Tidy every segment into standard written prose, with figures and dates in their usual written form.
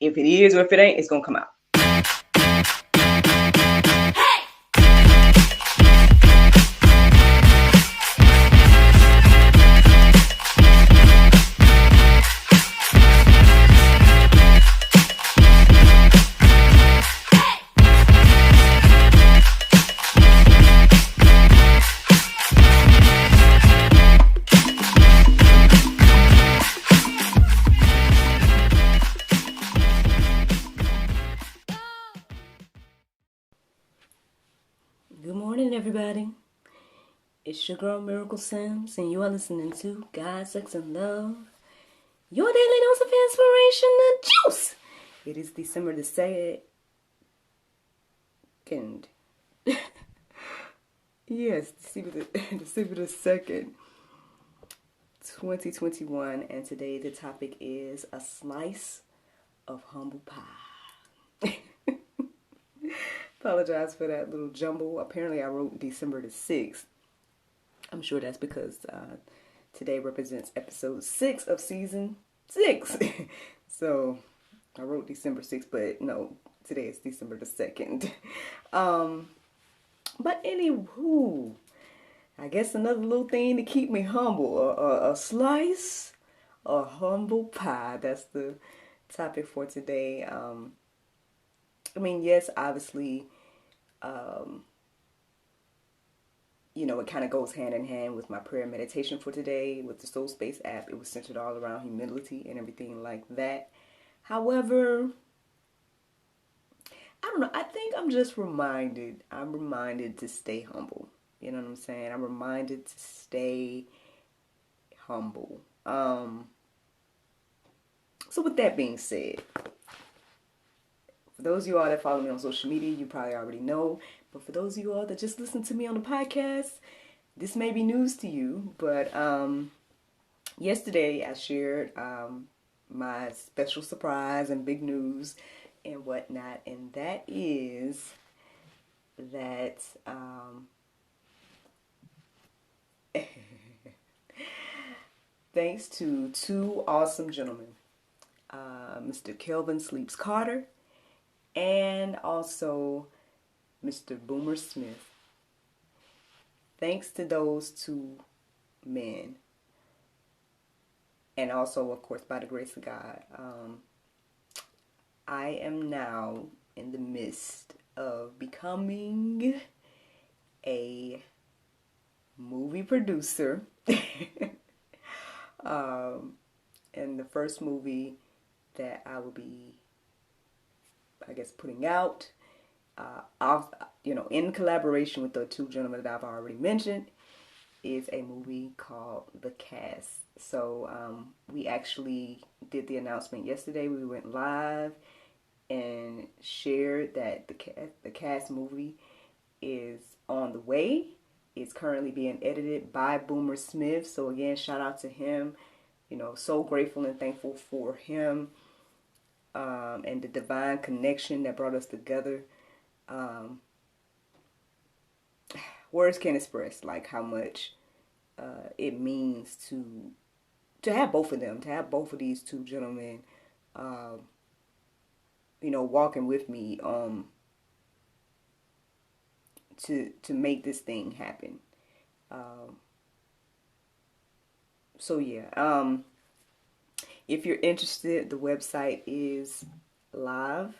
If it is or if it ain't, it's going to come out. Good morning, everybody. It's your girl, Miracle Sims, and you are listening to God, Sex, and Love, your daily dose of inspiration and juice. It is December the 2nd. Yes, December the 2nd, 2021, and today the topic is a slice of humble pie. Apologize for that little jumble. Apparently I wrote December the 6th. I'm sure that's because today represents episode 6 of season 6. So I wrote December 6th, but no, today is December the 2nd. But anywho, I guess another little thing to keep me humble. A slice of humble pie. That's the topic for today. Yes, obviously, it kind of goes hand in hand with my prayer and meditation for today with the Soul Space app. It was centered all around humility and everything like that. However, I don't know. I think I'm just reminded. I'm reminded to stay humble. You know what I'm saying? I'm reminded to stay humble. So with that being said, for those of you all that follow me on social media, you probably already know. But for those of you all that just listen to me on the podcast, this may be news to you. But yesterday I shared my special surprise and big news and whatnot. And that is that thanks to two awesome gentlemen, Mr. Kelvin Sleeps Carter and also Mr. Boomer Smith. Thanks to those two men, and also, of course, by the grace of God, I am now in the midst of becoming a movie producer. And the first movie that I will be, I guess, putting out, in collaboration with the two gentlemen that I've already mentioned, is a movie called The Cast. So we actually did the announcement yesterday. We went live and shared that the Cast movie is on the way. It's currently being edited by Boomer Smith. So again, shout out to him. So grateful and thankful for him and the divine connection that brought us together. Words can't express like how much it means to have both of them, to have both of these two gentlemen, walking with me to make this thing happen. If you're interested, the website is live.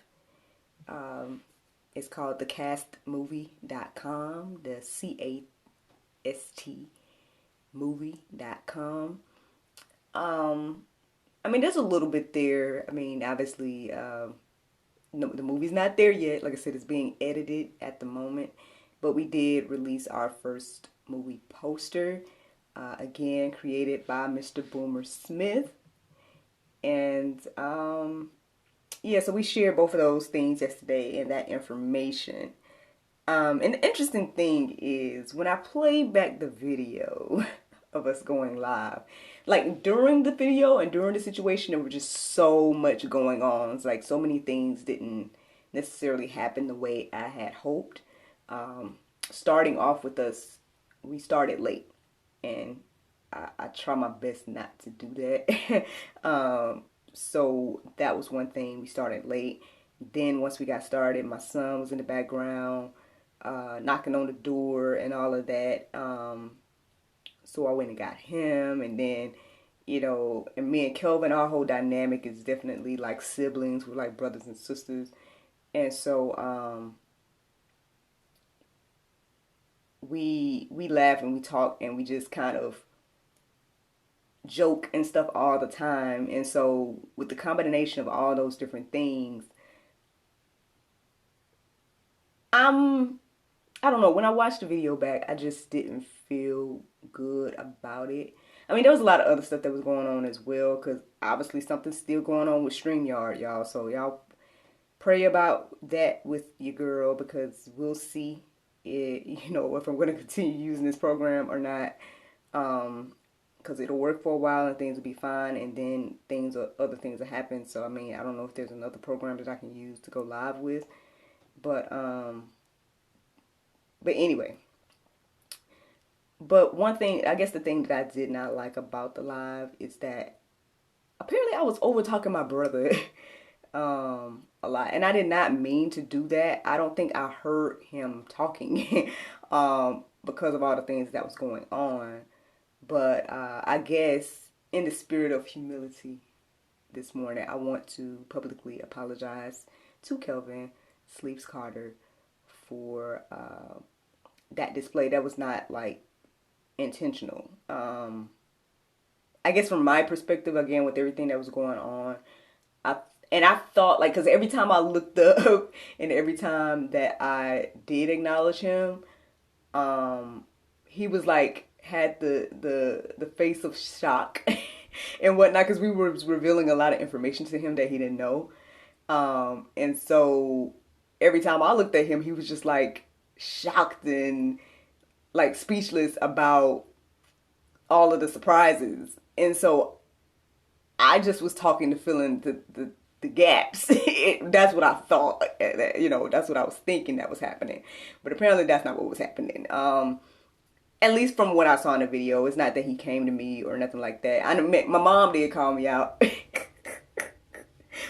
It's called thecastmovie.com, the CAST movie.com. There's a little bit there. Obviously, no, the movie's not there yet. Like I said, it's being edited at the moment. But we did release our first movie poster, again, created by Mr. Boomer Smith. And, so we shared both of those things yesterday and that information. And the interesting thing is, when I play back the video of us going live, like during the video and during the situation, there was just so much going on. It's like so many things didn't necessarily happen the way I had hoped. Starting off with us, we started late, and I try my best not to do that. So that was one thing. We started late. Then once we got started, my son was in the background, knocking on the door and all of that. So I went and got him, and then, and me and Kelvin, our whole dynamic is definitely like siblings. We're like brothers and sisters, and so we laugh and we talk and we just kind of joke and stuff all the time. And so with the combination of all those different things, I'm I don't know, when I watched the video back, I just didn't feel good about it. I mean, there was a lot of other stuff that was going on as well, because obviously something's still going on with StreamYard, y'all. So y'all pray about that with your girl, because we'll see if I'm going to continue using this program or not. Because it'll work for a while and things will be fine, and then other things will happen. So I mean, I don't know if there's another program that I can use to go live with, but anyway. But one thing, I guess the thing that I did not like about the live is that apparently I was over talking my brother a lot, and I did not mean to do that. I don't think I heard him talking because of all the things that was going on. But I guess in the spirit of humility this morning, I want to publicly apologize to Kelvin Sleeps Carter for that display. That was not like intentional. I guess from my perspective, again, with everything that was going on, I thought, like, because every time I looked up and every time that I did acknowledge him, he was like, had the face of shock and whatnot, because we were revealing a lot of information to him that he didn't know. And so every time I looked at him, he was just like shocked and like speechless about all of the surprises. And so I just was talking to fill in the gaps. That's what I thought. That's what I was thinking that was happening. But apparently that's not what was happening. At least from what I saw in the video, it's not that he came to me or nothing like that. My mom did call me out.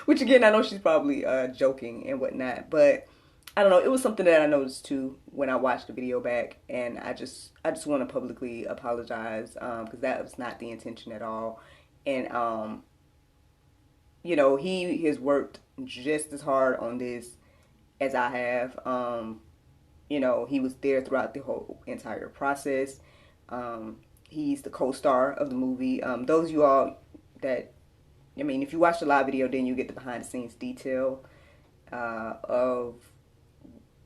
Which again, I know she's probably joking and whatnot. But I don't know. It was something that I noticed too when I watched the video back. And I just want to publicly apologize because that was not the intention at all. And he has worked just as hard on this as I have. He was there throughout the whole entire process. He's the co-star of the movie. Those of you all that, if you watch the live video, then you get the behind the scenes detail of,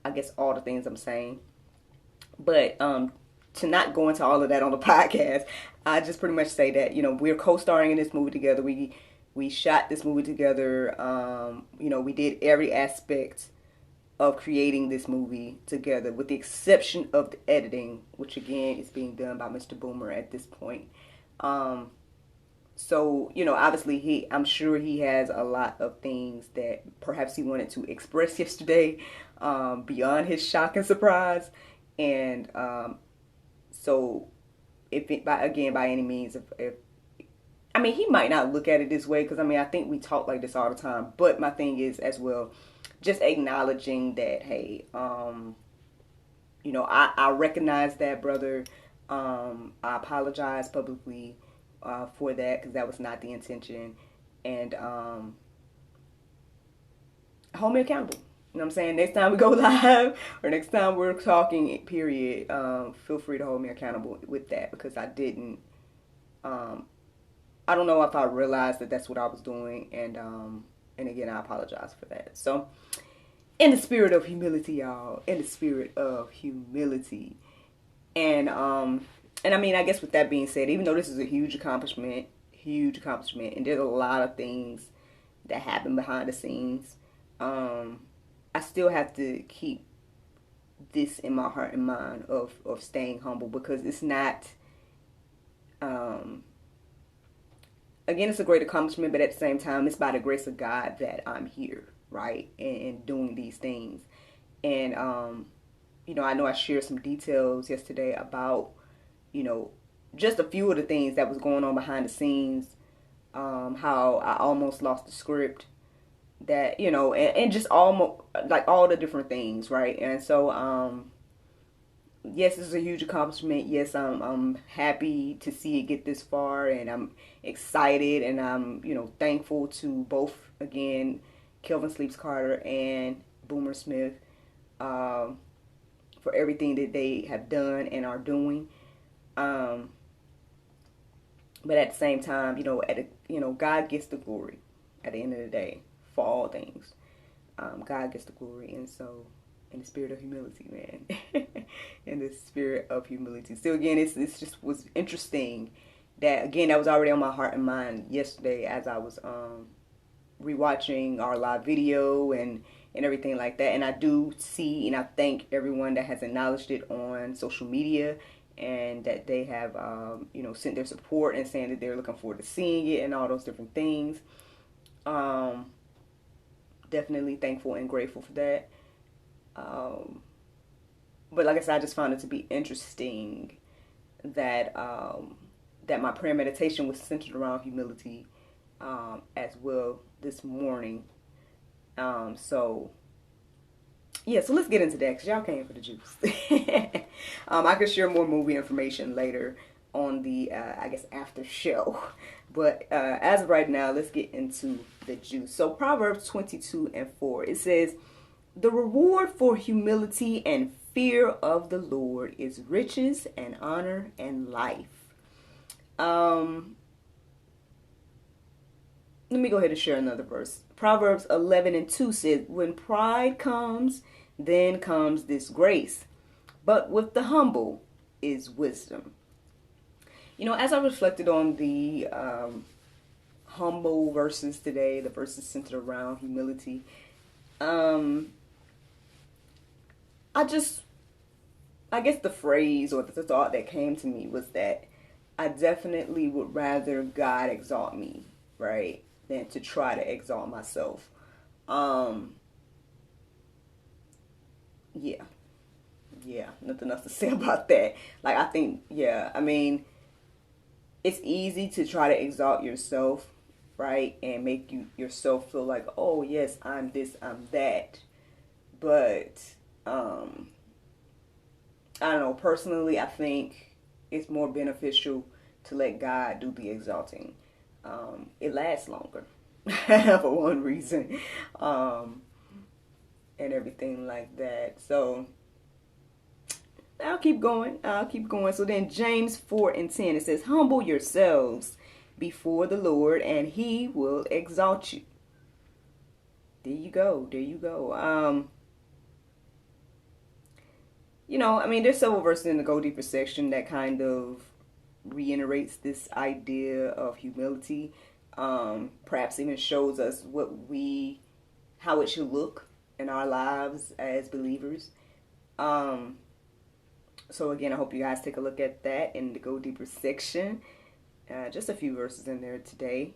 I guess, all the things I'm saying. But to not go into all of that on the podcast, I just pretty much say that, we're co-starring in this movie together. We shot this movie together. We did every aspect of creating this movie together, with the exception of the editing, which again is being done by Mr. Boomer at this point. So, obviously I'm sure he has a lot of things that perhaps he wanted to express yesterday, beyond his shock and surprise. And so by any means, if he might not look at it this way, because I think we talk like this all the time. But my thing is as well, just acknowledging that, hey, I recognize that, brother. I apologize publicly for that, because that was not the intention. And hold me accountable. You know what I'm saying? Next time we go live or next time we're talking, period, feel free to hold me accountable with that, because I didn't, I don't know if I realized that that's what I was doing. And again, I apologize for that. So, in the spirit of humility, y'all, in the spirit of humility. And I guess with that being said, even though this is a huge accomplishment, and there's a lot of things that happen behind the scenes, I still have to keep this in my heart and mind of staying humble, because it's not, again, it's a great accomplishment, but at the same time, it's by the grace of God that I'm here, right, and doing these things. And I know I shared some details yesterday about, just a few of the things that was going on behind the scenes, how I almost lost the script, that, and just almost like all the different things, right? And so, yes, this is a huge accomplishment. Yes, I'm happy to see it get this far, and I'm excited, and I'm, thankful to both, again, Kelvin Sleeps Carter and Boomer Smith, um, for everything that they have done and are doing. Um, but at the same time, God gets the glory at the end of the day for all things. God gets the glory, and so, in the spirit of humility, man, in the spirit of humility. So again, it's just was interesting that, again, that was already on my heart and mind yesterday as I was rewatching our live video and everything like that. And I do see, and I thank everyone that has acknowledged it on social media, and that they have sent their support and saying that they're looking forward to seeing it and all those different things. Definitely thankful and grateful for that. But like I said, I just found it to be interesting that that my prayer meditation was centered around humility, as well, this morning. So yeah, so let's get into that, because y'all came for the juice. I could share more movie information later on the I guess after show, but as of right now, let's get into the juice. So Proverbs 22:4, it says, "The reward for humility and fear of the Lord is riches and honor and life." Let me go ahead and share another verse. Proverbs 11:2 says, "When pride comes, then comes disgrace, but with the humble is wisdom." As I reflected on the humble verses today, the verses centered around humility, I guess the phrase or the thought that came to me was that I definitely would rather God exalt me, right, than to try to exalt myself. Yeah, nothing else to say about that. Like, I think, yeah, I mean, it's easy to try to exalt yourself, right, and make yourself feel like, oh yes, I'm this, I'm that. But I don't know, personally, I think it's more beneficial to let God do the exalting. It lasts longer, for one reason, and everything like that. So I'll keep going. So then James 4:10, it says, "Humble yourselves before the Lord, and He will exalt you." There you go. I mean, there's several verses in the Go Deeper section that kind of reiterates this idea of humility. Perhaps even shows us how it should look in our lives as believers. So again, I hope you guys take a look at that in the Go Deeper section. Just a few verses in there today.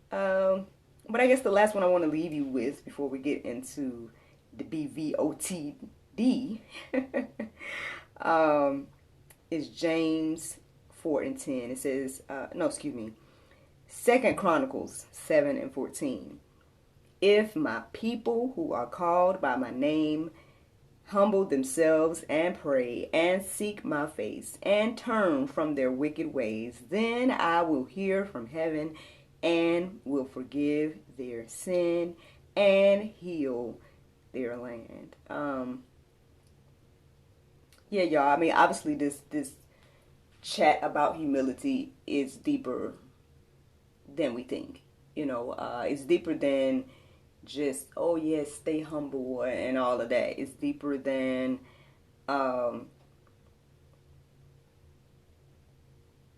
But I guess the last one I want to leave you with before we get into the BVOTD is James 4:10. It says, Second Chronicles 7:14. "If my people who are called by my name humble themselves and pray and seek my face and turn from their wicked ways, then I will hear from heaven and will forgive their sin and heal their land." Yeah, y'all. I mean, obviously, this chat about humility is deeper than we think. It's deeper than just, oh yes, stay humble and all of that. It's deeper than the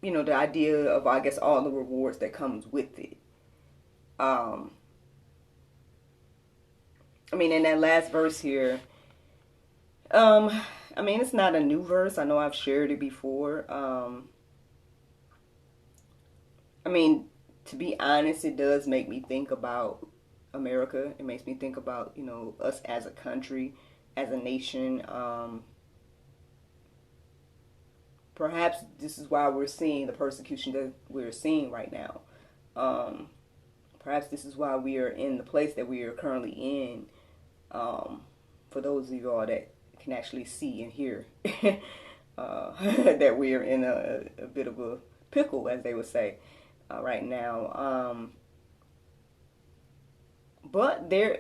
idea of, I guess, all the rewards that comes with it. I mean, in that last verse here, I mean, it's not a new verse. I know I've shared it before. I mean, to be honest, it does make me think about America. It makes me think about, us as a country, as a nation. Perhaps this is why we're seeing the persecution that we're seeing right now. Perhaps this is why we are in the place that we are currently in. For those of you all that can actually see and hear, that we are in a bit of a pickle, as they would say, right now. But there,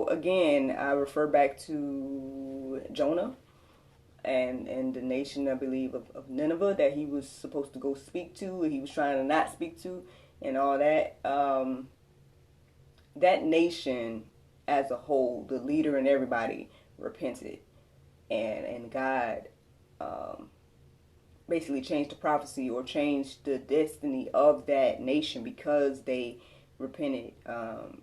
again, I refer back to Jonah and the nation, I believe, of Nineveh that he was supposed to go speak to, he was trying to not speak to, and all that. That nation as a whole, the leader and everybody repented, and God basically changed the prophecy or changed the destiny of that nation because they repented.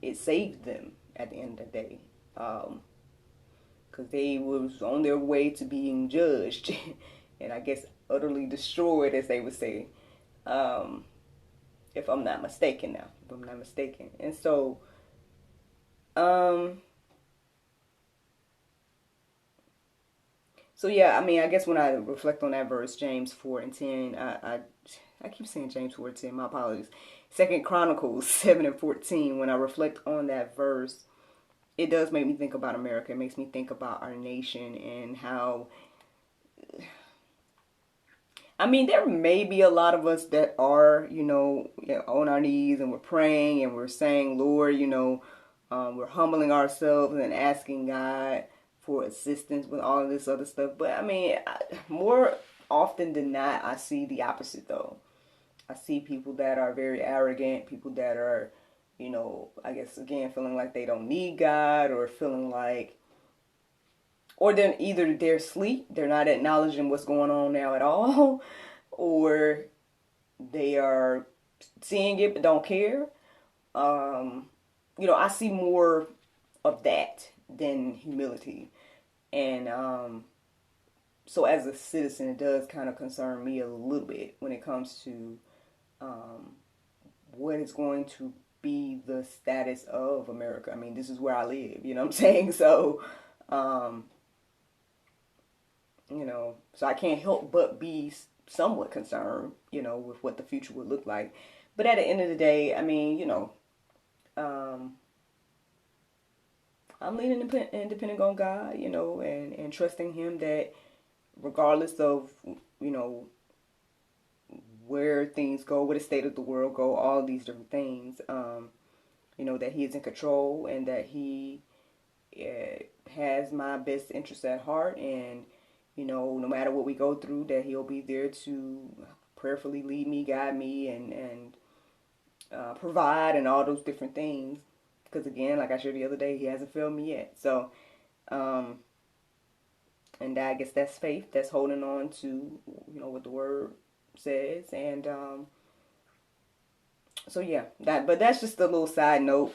It saved them at the end of the day, because they was on their way to being judged and I guess utterly destroyed, as they would say, if I'm not mistaken. And so so yeah, I mean, I guess when I reflect on that verse, James 4:10, I keep saying James 4:10, my apologies. Second Chronicles 7:14, when I reflect on that verse, it does make me think about America. It makes me think about our nation and how, I mean, there may be a lot of us that are, on our knees and we're praying and we're saying, Lord, we're humbling ourselves and asking God for assistance with all of this other stuff. But I mean, more often than not, I see the opposite though. I see people that are very arrogant, people that are, I guess again, feeling like they don't need God, or feeling like, or then either they're asleep, they're not acknowledging what's going on now at all, or they are seeing it but don't care. I see more of that than humility. And so as a citizen, it does kind of concern me a little bit when it comes to what is going to be the status of America. I mean, this is where I live, you know what I'm saying? So, so I can't help but be somewhat concerned, with what the future would look like. But at the end of the day, I mean, I'm leaning independent on God, and trusting Him that regardless of, where things go, where the state of the world go, all these different things, that He is in control and that He has my best interests at heart, and, no matter what we go through, that He'll be there to prayerfully lead me, guide me, and provide, and all those different things. Because again, like I shared the other day, He hasn't failed me yet. So, and I guess that's faith. That's holding on to, what the Word says. And so yeah, but that's just a little side note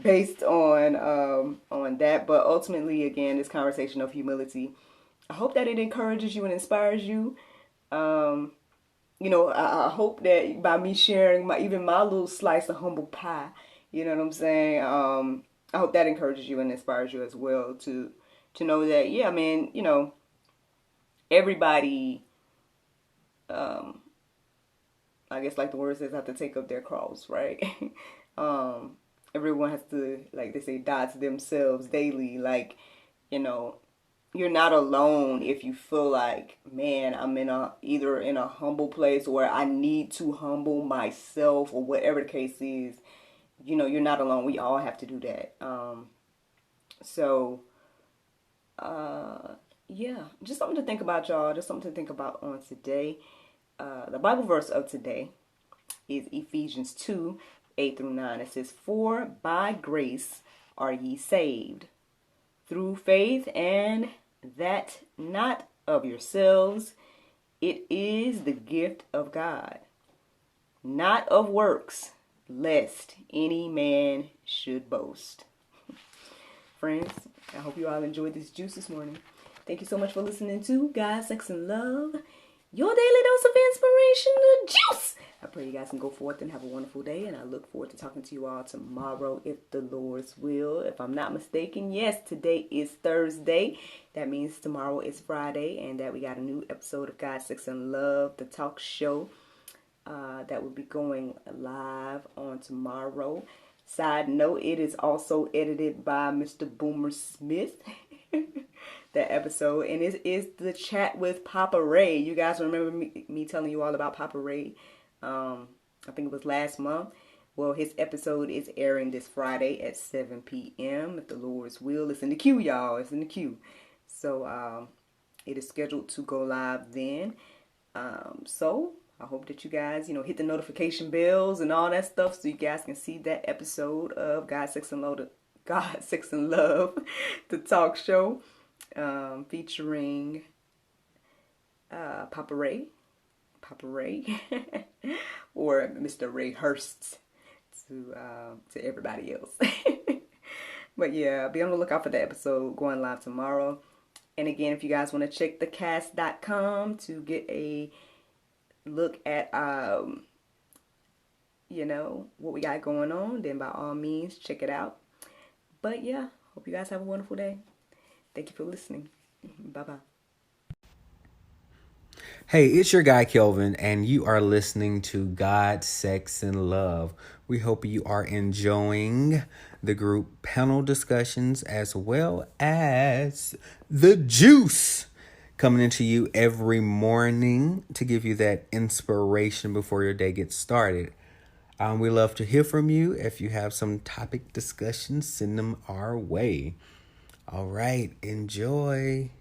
based on that. But ultimately, again, this conversation of humility, I hope that it encourages you and inspires you. I hope that by me sharing even my little slice of humble pie, you know what I'm saying? I hope that encourages you and inspires you as well to know that, yeah, man, everybody, I guess like the word says, have to take up their cross, right? Everyone has to, like they say, die to themselves daily. Like, you're not alone if you feel like, man, I'm either in a humble place, or I need to humble myself, or whatever the case is. You're not alone. We all have to do that. Yeah, just something to think about, y'all. Just something to think about on today. The Bible verse of today is Ephesians 2:8-9. It says, "For by grace are ye saved, through faith, and that not of yourselves. It is the gift of God, not of works, lest any man should boast." Friends, I hope you all enjoyed this juice this morning. Thank you so much for listening to God, Sex, and Love, your daily dose of inspiration, the juice. I pray you guys can go forth and have a wonderful day, and I look forward to talking to you all tomorrow, if the Lord's will. If I'm not mistaken, yes, today is Thursday. That means tomorrow is Friday, and that we got a new episode of God, Sex, and Love, the talk show, that will be going live on tomorrow. Side note, it is also edited by Mr. Boomer Smith. That episode, and it is the chat with Papa Ray. You guys remember me telling you all about Papa Ray? I think it was last month. Well, his episode is airing this Friday at 7 p.m. If the Lord's will, it's in the queue, y'all. It's in the queue. So it is scheduled to go live then. So I hope that you guys, hit the notification bells and all that stuff so you guys can see that episode of God, Sex, and Love, the talk show, featuring Papa Ray, or Mr. Ray Hurst to everybody else. But yeah, be on the lookout for the episode going live tomorrow. And again, if you guys want to check thecast.com to get a look at what we got going on, then by all means check it out. But yeah, hope you guys have a wonderful day. Thank you for listening. Bye-bye. Hey, it's your guy Kelvin, and you are listening to God, Sex, and Love. We hope you are enjoying the group panel discussions as well as the juice coming into you every morning to give you that inspiration before your day gets started. We love to hear from you. If you have some topic discussions, send them our way. All right, enjoy.